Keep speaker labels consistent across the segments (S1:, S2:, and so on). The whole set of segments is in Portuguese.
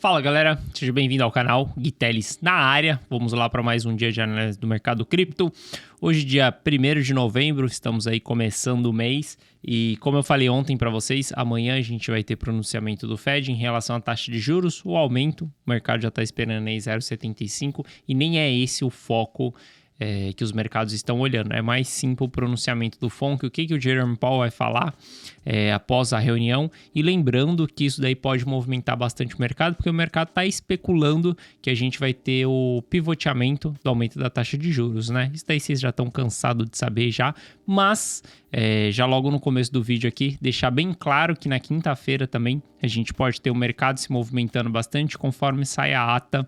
S1: Fala galera, seja bem-vindo ao canal Gui Teles na área. Vamos lá para mais um dia de análise do mercado cripto. Hoje, dia 1º de novembro, estamos aí começando o mês e como eu falei ontem para vocês, amanhã a gente vai ter pronunciamento do Fed em relação à taxa de juros, o aumento. O mercado já está esperando aí 0,75 e nem é esse o foco que os mercados estão olhando. É mais sim o pronunciamento do FONC, o que o Jerome Powell vai falar após a reunião. E lembrando que isso daí pode movimentar bastante o mercado, porque o mercado está especulando que a gente vai ter o pivoteamento do aumento da taxa de juros, né? Isso daí vocês já estão cansados de saber já, mas já logo no começo do vídeo aqui, deixar bem claro que na quinta-feira também a gente pode ter o mercado se movimentando bastante conforme sai a ata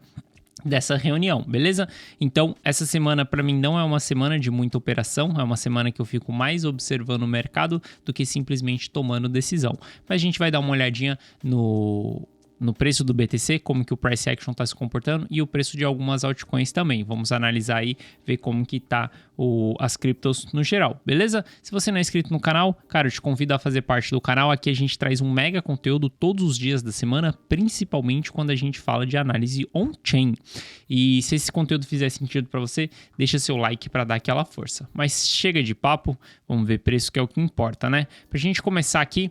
S1: dessa reunião, beleza? Então, essa semana para mim não é uma semana de muita operação, é uma semana que eu fico mais observando o mercado do que simplesmente tomando decisão. Mas a gente vai dar uma olhadinha no preço do BTC, como que o price action está se comportando e o preço de algumas altcoins também. Vamos analisar aí, ver como que tá as criptos no geral, beleza? Se você não é inscrito no canal, cara, eu te convido a fazer parte do canal. Aqui a gente traz um mega conteúdo todos os dias da semana, principalmente quando a gente fala de análise on-chain. E se esse conteúdo fizer sentido para você, deixa seu like para dar aquela força. Mas chega de papo, vamos ver preço, que é o que importa, né? Pra gente começar aqui,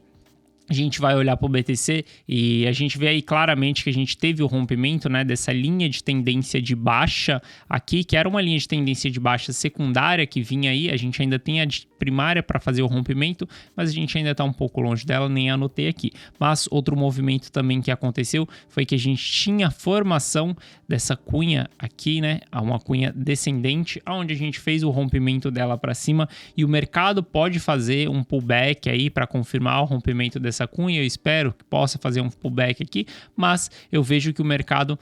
S1: a gente vai olhar para o BTC e a gente vê aí claramente que a gente teve o rompimento, né, dessa linha de tendência de baixa aqui, que era uma linha de tendência de baixa secundária que vinha aí. A gente ainda tem a de primária para fazer o rompimento, mas a gente ainda está um pouco longe dela, nem anotei aqui. Mas outro movimento também que aconteceu foi que a gente tinha a formação dessa cunha aqui, né, uma cunha descendente, onde a gente fez o rompimento dela para cima e o mercado pode fazer um pullback aí para confirmar o rompimento dessa cunha. Eu espero que possa fazer um pullback aqui, mas eu vejo que o mercado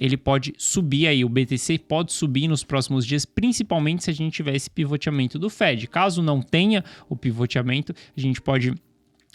S1: ele pode subir aí, o BTC pode subir nos próximos dias, principalmente se a gente tiver esse pivoteamento do Fed. Caso não tenha o pivoteamento, a gente pode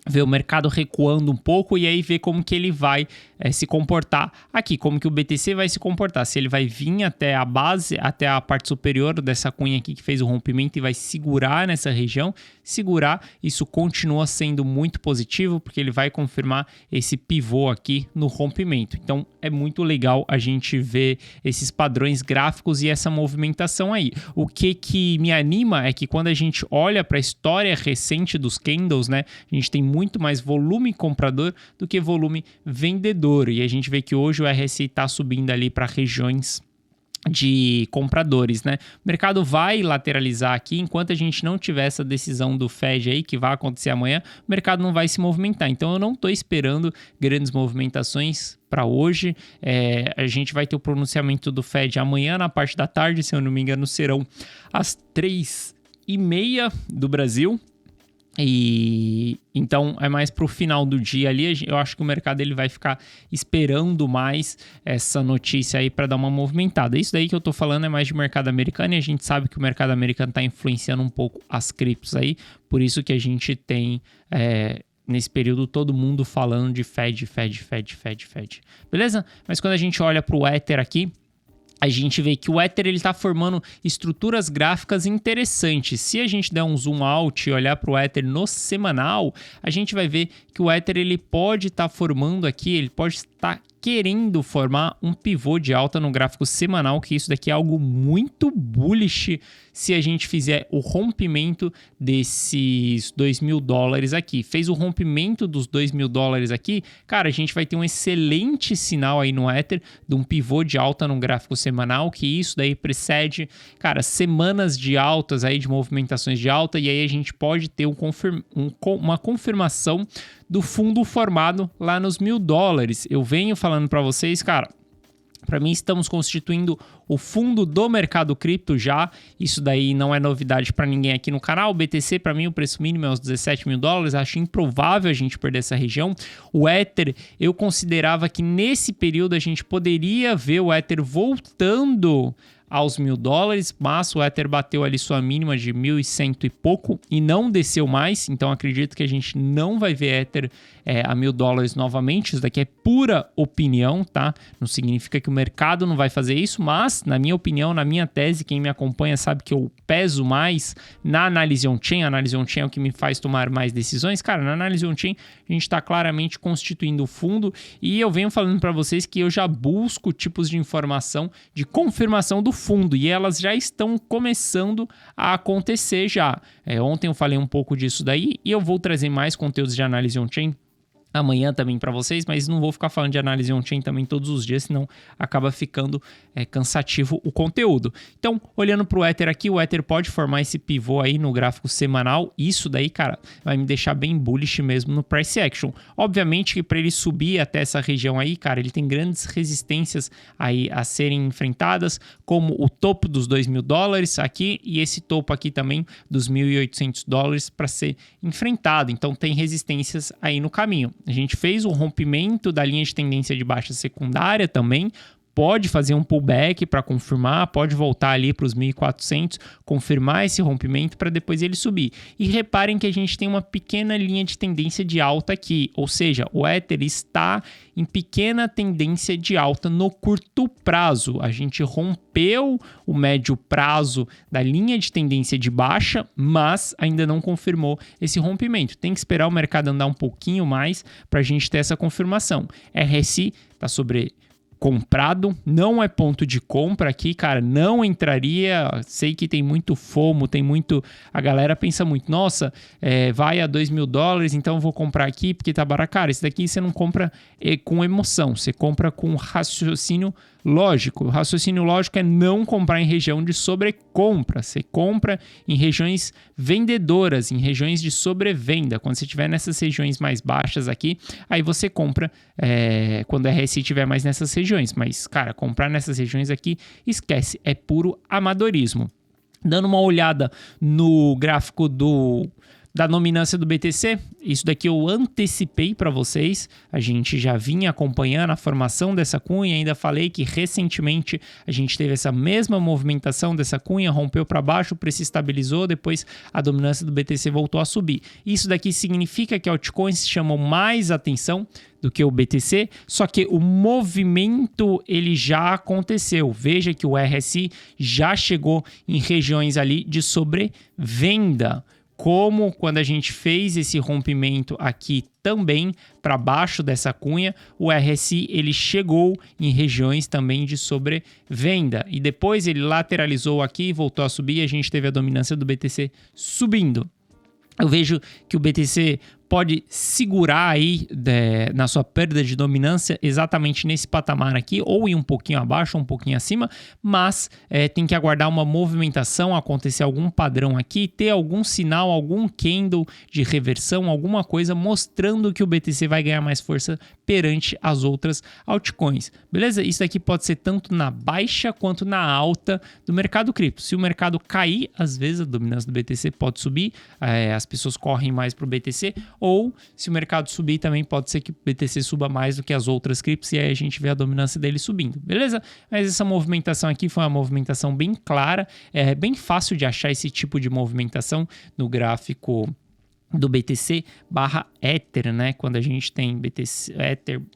S1: ver o mercado recuando um pouco e aí ver como que ele vai se comportar aqui, como que o BTC vai se comportar, se ele vai vir até a base, até a parte superior dessa cunha aqui que fez o rompimento e vai segurar nessa região. Segurar, isso continua sendo muito positivo, porque ele vai confirmar esse pivô aqui no rompimento. Então é muito legal a gente ver esses padrões gráficos e essa movimentação aí. O que me anima é que quando a gente olha para a história recente dos candles, né, a gente tem muito mais volume comprador do que volume vendedor. E a gente vê que hoje o RSI está subindo ali para regiões de compradores, né? O mercado vai lateralizar aqui enquanto a gente não tiver essa decisão do Fed aí, que vai acontecer amanhã. O mercado não vai se movimentar. Então eu não estou esperando grandes movimentações para hoje. A gente vai ter o pronunciamento do Fed amanhã na parte da tarde, se eu não me engano, serão às 3h30 do Brasil. E então é mais para o final do dia ali. Eu acho que o mercado ele vai ficar esperando mais essa notícia aí para dar uma movimentada. Isso daí que eu tô falando é mais de mercado americano, e a gente sabe que o mercado americano está influenciando um pouco as criptos aí. Por isso que a gente tem nesse período todo mundo falando de Fed. Beleza? Mas quando a gente olha para o Ether aqui, a gente vê que o Ether ele está formando estruturas gráficas interessantes. Se a gente der um zoom out e olhar para o Ether no semanal, a gente vai ver que o Ether ele pode estar formando aqui, ele pode estar querendo formar um pivô de alta no gráfico semanal, que isso daqui é algo muito bullish se a gente fizer o rompimento desses $2.000 aqui. Fez o rompimento dos $2.000 aqui, cara, a gente vai ter um excelente sinal aí no Ether de um pivô de alta no gráfico semanal, que isso daí precede, cara, semanas de altas aí, de movimentações de alta, e aí a gente pode ter uma confirmação do fundo formado lá nos $1.000. Eu venho falando para vocês, cara, para mim estamos constituindo o fundo do mercado cripto já. Isso daí não é novidade para ninguém aqui no canal. O BTC, para mim, o preço mínimo é os $17.000. Acho improvável a gente perder essa região. O Ether, eu considerava que nesse período a gente poderia ver o Ether voltando aos $1.000, mas o Ether bateu ali sua mínima de 1.100 e pouco e não desceu mais, então acredito que a gente não vai ver Ether a $1.000 novamente. Isso daqui é pura opinião, tá? Não significa que o mercado não vai fazer isso, mas na minha opinião, na minha tese, quem me acompanha sabe que eu peso mais na análise on-chain. A análise on-chain é o que me faz tomar mais decisões. Cara, na análise on-chain a gente está claramente constituindo o fundo e eu venho falando para vocês que eu já busco tipos de informação de confirmação do fundo e elas já estão começando a acontecer já. Ontem eu falei um pouco disso daí e eu vou trazer mais conteúdos de análise on-chain amanhã também para vocês, mas não vou ficar falando de análise on-chain também todos os dias, senão acaba ficando cansativo o conteúdo. Então, olhando para o Ether aqui, o Ether pode formar esse pivô aí no gráfico semanal. Isso daí, cara, vai me deixar bem bullish mesmo no price action. Obviamente que para ele subir até essa região aí, cara, ele tem grandes resistências aí a serem enfrentadas, como o topo dos $2.000 aqui e esse topo aqui também dos $1.800 para ser enfrentado. Então, tem resistências aí no caminho. A gente fez o rompimento da linha de tendência de baixa secundária também, pode fazer um pullback para confirmar, pode voltar ali para os 1.400, confirmar esse rompimento para depois ele subir. E reparem que a gente tem uma pequena linha de tendência de alta aqui, ou seja, o Ether está em pequena tendência de alta no curto prazo. A gente rompeu o médio prazo da linha de tendência de baixa, mas ainda não confirmou esse rompimento. Tem que esperar o mercado andar um pouquinho mais para a gente ter essa confirmação. RSI está comprado, não é ponto de compra aqui, cara, não entraria. Sei que tem muito FOMO, tem muito, a galera pensa muito, nossa, vai a $2.000, então eu vou comprar aqui porque tá barato. Cara, esse daqui você não compra com emoção, você compra com raciocínio lógico. O raciocínio lógico é não comprar em região de sobrecompra, você compra em regiões vendedoras, em regiões de sobrevenda. Quando você estiver nessas regiões mais baixas aqui, aí você compra quando a RSI estiver mais nessas regiões. Mas, cara, comprar nessas regiões aqui, esquece, é puro amadorismo. Dando uma olhada no gráfico da dominância do BTC, isso daqui eu antecipei para vocês, a gente já vinha acompanhando a formação dessa cunha, ainda falei que recentemente a gente teve essa mesma movimentação dessa cunha, rompeu para baixo, o preço estabilizou, depois a dominância do BTC voltou a subir. Isso daqui significa que altcoins chamam mais atenção do que o BTC, só que o movimento ele já aconteceu. Veja que o RSI já chegou em regiões ali de sobrevenda, como quando a gente fez esse rompimento aqui também para baixo dessa cunha, o RSI ele chegou em regiões também de sobrevenda e depois ele lateralizou aqui, voltou a subir e a gente teve a dominância do BTC subindo. Eu vejo que o BTC pode segurar aí na sua perda de dominância exatamente nesse patamar aqui, ou ir um pouquinho abaixo, ou um pouquinho acima, mas tem que aguardar uma movimentação, acontecer algum padrão aqui, ter algum sinal, algum candle de reversão, alguma coisa mostrando que o BTC vai ganhar mais força perante as outras altcoins, beleza? Isso aqui pode ser tanto na baixa quanto na alta do mercado cripto. Se o mercado cair, às vezes a dominância do BTC pode subir, as pessoas correm mais para o BTC, ou se o mercado subir também pode ser que o BTC suba mais do que as outras criptos e aí a gente vê a dominância dele subindo, beleza? Mas essa movimentação aqui foi uma movimentação bem clara, é bem fácil de achar esse tipo de movimentação no gráfico do BTC barra Ether, né? Quando a gente tem BTC,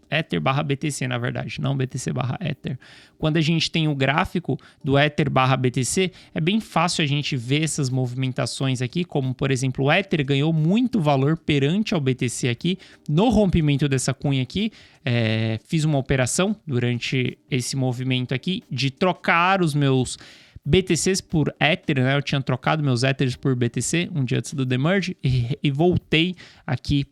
S1: Ether barra BTC, na verdade, não BTC barra Ether. Quando a gente tem o gráfico do Ether barra BTC, é bem fácil a gente ver essas movimentações aqui, como por exemplo, o Ether ganhou muito valor perante ao BTC aqui, no rompimento dessa cunha aqui. Fiz uma operação durante esse movimento aqui de trocar os meus BTCs por Ether, né? Eu tinha trocado meus Ethers por BTC um dia antes do Demerge e voltei aqui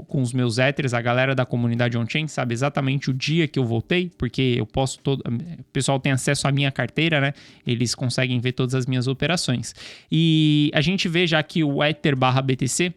S1: com os meus Ethers. A galera da comunidade on-chain sabe exatamente o dia que eu voltei, porque eu posso o pessoal tem acesso à minha carteira, né? Eles conseguem ver todas as minhas operações. E a gente vê já que o Ether barra BTC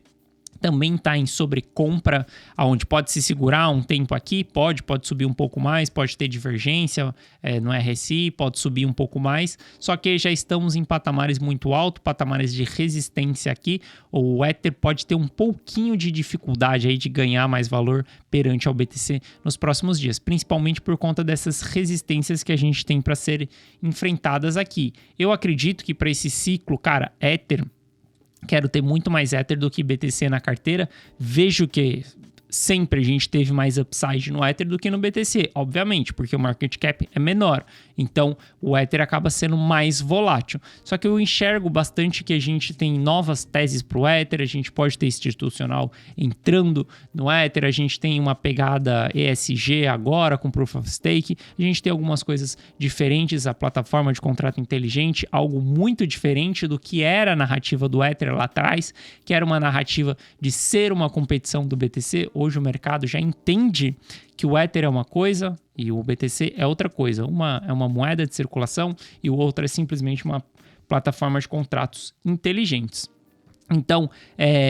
S1: também está em sobrecompra, onde pode se segurar um tempo aqui, pode subir um pouco mais, pode ter divergência no RSI, pode subir um pouco mais, só que já estamos em patamares muito altos, patamares de resistência aqui, o Ether pode ter um pouquinho de dificuldade aí de ganhar mais valor perante ao BTC nos próximos dias, principalmente por conta dessas resistências que a gente tem para ser enfrentadas aqui. Eu acredito que para esse ciclo, cara, Ether, quero ter muito mais Ether do que BTC na carteira. Vejo que sempre a gente teve mais upside no Ether do que no BTC, obviamente, porque o market cap é menor. Então, o Ether acaba sendo mais volátil. Só que eu enxergo bastante que a gente tem novas teses para o Ether, a gente pode ter institucional entrando no Ether, a gente tem uma pegada ESG agora com Proof of Stake, a gente tem algumas coisas diferentes, a plataforma de contrato inteligente, algo muito diferente do que era a narrativa do Ether lá atrás, que era uma narrativa de ser uma competição do BTC. Hoje o mercado já entende que o Ether é uma coisa e o BTC é outra coisa. Uma é uma moeda de circulação e o outro é simplesmente uma plataforma de contratos inteligentes. Então,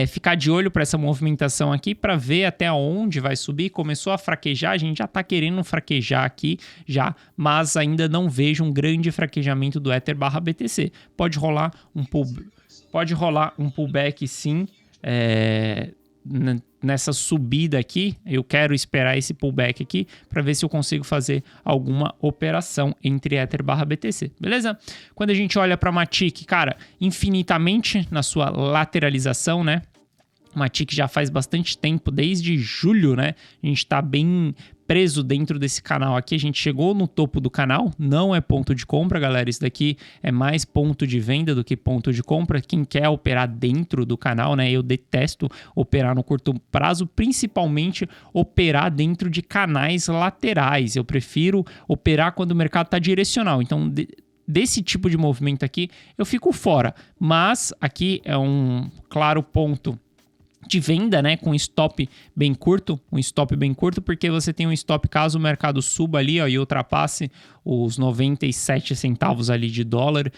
S1: ficar de olho para essa movimentação aqui para ver até onde vai subir. Começou a fraquejar, a gente já está querendo fraquejar aqui já, mas ainda não vejo um grande fraquejamento do Ether / BTC. Pode rolar um pullback sim, nessa subida aqui. Eu quero esperar esse pullback aqui para ver se eu consigo fazer alguma operação entre Ether / BTC, beleza? Quando a gente olha para Matic, cara, infinitamente na sua lateralização, né? Matic já faz bastante tempo, desde julho, né? A gente tá bem preso dentro desse canal aqui, a gente chegou no topo do canal, não é ponto de compra, galera, isso daqui é mais ponto de venda do que ponto de compra. Quem quer operar dentro do canal, né, eu detesto operar no curto prazo, principalmente operar dentro de canais laterais, eu prefiro operar quando o mercado está direcional, então desse tipo de movimento aqui eu fico fora, mas aqui é um claro ponto de venda, né, com um stop bem curto, porque você tem um stop caso o mercado suba ali, ó, e ultrapasse os 97 centavos ali de dólar,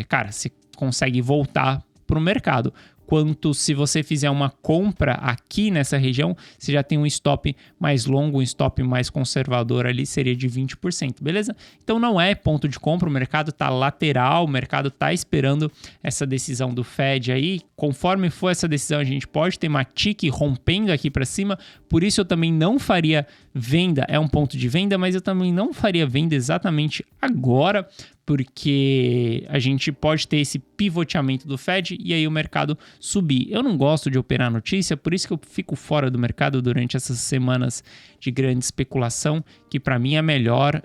S1: cara, você consegue voltar para o mercado. Quanto se você fizer uma compra aqui nessa região, você já tem um stop mais longo, um stop mais conservador ali, seria de 20%, beleza? Então não é ponto de compra, o mercado tá lateral, o mercado tá esperando essa decisão do Fed aí. Conforme for essa decisão, a gente pode ter Matic rompendo aqui para cima, por isso eu também não faria venda, é um ponto de venda, mas eu também não faria venda exatamente agora, porque a gente pode ter esse pivoteamento do Fed e aí o mercado subir. Eu não gosto de operar notícia, por isso que eu fico fora do mercado durante essas semanas de grande especulação, que para mim é melhor,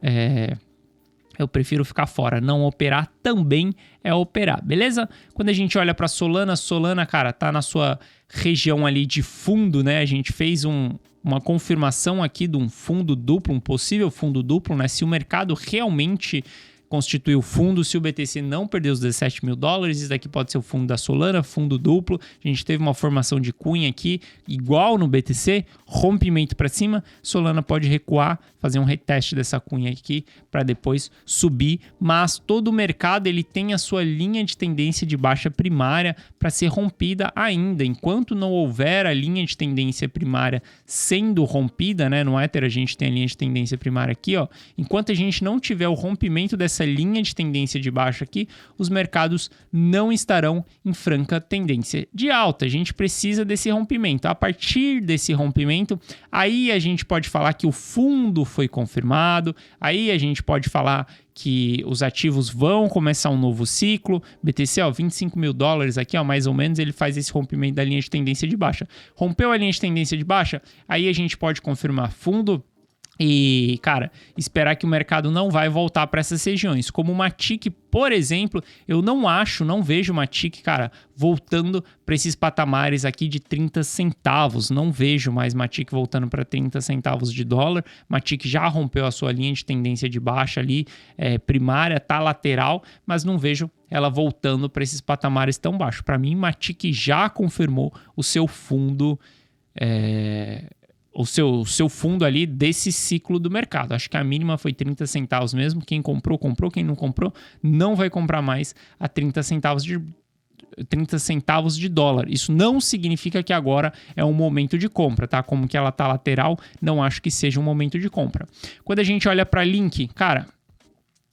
S1: eu prefiro ficar fora. Não operar também é operar, beleza? Quando a gente olha para Solana, cara, tá na sua região ali de fundo, né? A gente fez uma confirmação aqui de um fundo duplo, um possível fundo duplo, né? Se o mercado realmente constituir o fundo, se o BTC não perder os 17 mil dólares, isso daqui pode ser o fundo da Solana, fundo duplo. A gente teve uma formação de cunha aqui, igual no BTC, rompimento para cima, Solana pode recuar, fazer um reteste dessa cunha aqui para depois subir, mas todo o mercado ele tem a sua linha de tendência de baixa primária para ser rompida ainda. Enquanto não houver a linha de tendência primária sendo rompida, né, no Ether a gente tem a linha de tendência primária aqui, ó. Enquanto a gente não tiver o rompimento dessa linha de tendência de baixa aqui, os mercados não estarão em franca tendência de alta. A gente precisa desse rompimento. A partir desse rompimento, aí a gente pode falar que o fundo foi confirmado, aí a gente pode falar que os ativos vão começar um novo ciclo. BTC, ó, 25 mil dólares aqui, ó, mais ou menos, ele faz esse rompimento da linha de tendência de baixa. Rompeu a linha de tendência de baixa, aí a gente pode confirmar fundo e, cara, esperar que o mercado não vai voltar para essas regiões. Como o Matic, por exemplo, eu não vejo o Matic, cara, voltando para esses patamares aqui de 30 centavos. Não vejo mais Matic voltando para 30 centavos de dólar. Matic já rompeu a sua linha de tendência de baixa ali, primária, tá lateral, mas não vejo ela voltando para esses patamares tão baixos. Para mim, Matic já confirmou o seu fundo, o seu fundo ali desse ciclo do mercado. Acho que a mínima foi 30 centavos mesmo. Quem comprou, comprou. Quem não comprou, não vai comprar mais a 30 centavos 30 centavos de dólar. Isso não significa que agora é um momento de compra, tá? Como que ela tá lateral, não acho que seja um momento de compra. Quando a gente olha para Link, cara,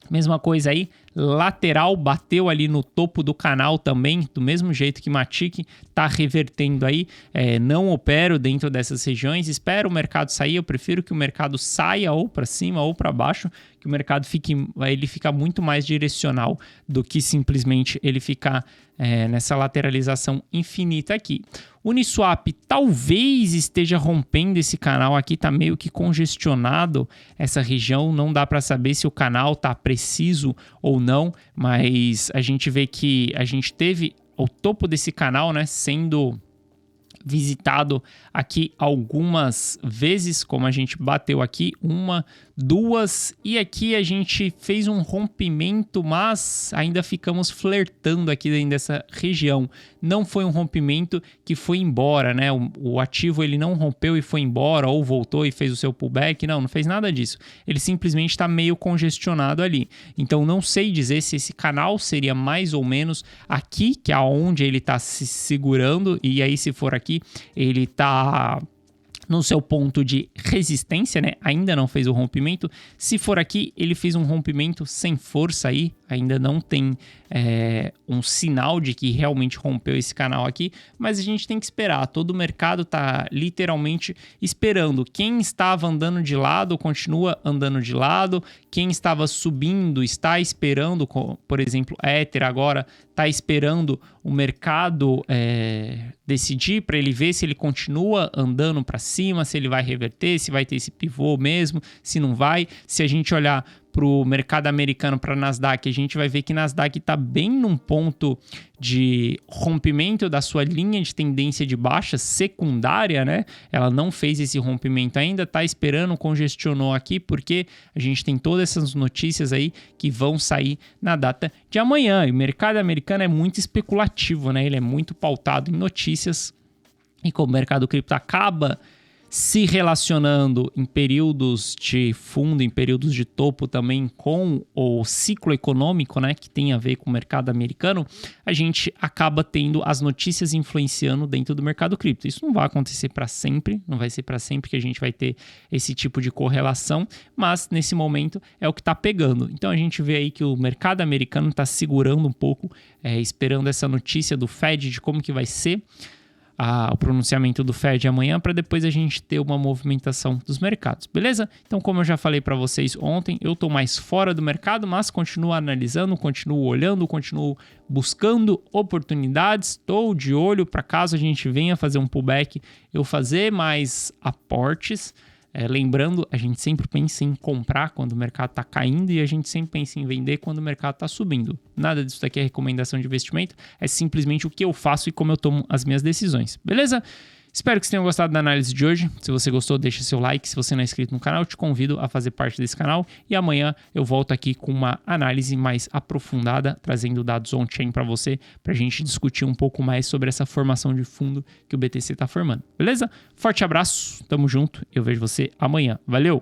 S1: mesma coisa aí, lateral, bateu ali no topo do canal também, do mesmo jeito que Matic, tá revertendo aí, não opero dentro dessas regiões, espero o mercado sair, eu prefiro que o mercado saia ou para cima ou para baixo, que o mercado fica muito mais direcional do que simplesmente ele ficar nessa lateralização infinita aqui. Uniswap talvez esteja rompendo esse canal aqui, tá meio que congestionado essa região, não dá para saber se o canal tá preciso ou não, mas a gente vê que a gente teve o topo desse canal, né, sendo visitado aqui algumas vezes, como a gente bateu aqui, 1, 2, e aqui a gente fez um rompimento, mas ainda ficamos flertando aqui dentro dessa região. Não foi um rompimento que foi embora, né? O ativo ele não rompeu e foi embora, ou voltou e fez o seu pullback, não fez nada disso. Ele simplesmente está meio congestionado ali. Então não sei dizer se esse canal seria mais ou menos aqui, que é onde ele está se segurando, e aí se for aqui, ele está no seu ponto de resistência, né? Ainda não fez o rompimento. Se for aqui, ele fez um rompimento sem força aí, ainda não tem um sinal de que realmente rompeu esse canal aqui, mas a gente tem que esperar. Todo o mercado tá literalmente esperando. Quem estava andando de lado, continua andando de lado. Quem estava subindo, está esperando, por exemplo, a Ether agora está esperando o mercado decidir para ele ver se ele continua andando para cima, se ele vai reverter, se vai ter esse pivô mesmo, se não vai. Se a gente olhar para o mercado americano, para a Nasdaq, a gente vai ver que Nasdaq está bem num ponto de rompimento da sua linha de tendência de baixa secundária, né? Ela não fez esse rompimento ainda, está esperando, congestionou aqui, porque a gente tem todas essas notícias aí que vão sair na data de amanhã. E o mercado americano é muito especulativo, né? Ele é muito pautado em notícias, e como o mercado cripto acaba se relacionando em períodos de fundo, em períodos de topo também com o ciclo econômico, né, que tem a ver com o mercado americano, a gente acaba tendo as notícias influenciando dentro do mercado cripto. Isso não vai acontecer para sempre, não vai ser para sempre que a gente vai ter esse tipo de correlação, mas nesse momento é o que está pegando. Então a gente vê aí que o mercado americano está segurando um pouco, esperando essa notícia do Fed de como que vai ser o pronunciamento do Fed amanhã, para depois a gente ter uma movimentação dos mercados, beleza? Então, como eu já falei para vocês ontem, eu estou mais fora do mercado, mas continuo analisando, continuo olhando, continuo buscando oportunidades, estou de olho para caso a gente venha fazer um pullback, eu fazer mais aportes. Lembrando, a gente sempre pensa em comprar quando o mercado está caindo e a gente sempre pensa em vender quando o mercado está subindo. Nada disso daqui é recomendação de investimento, é simplesmente o que eu faço e como eu tomo as minhas decisões, beleza? Espero que vocês tenham gostado da análise de hoje. Se você gostou, deixa seu like. Se você não é inscrito no canal, eu te convido a fazer parte desse canal. E amanhã eu volto aqui com uma análise mais aprofundada, trazendo dados on-chain para você, para a gente discutir um pouco mais sobre essa formação de fundo que o BTC está formando. Beleza? Forte abraço, tamo junto. Eu vejo você amanhã. Valeu!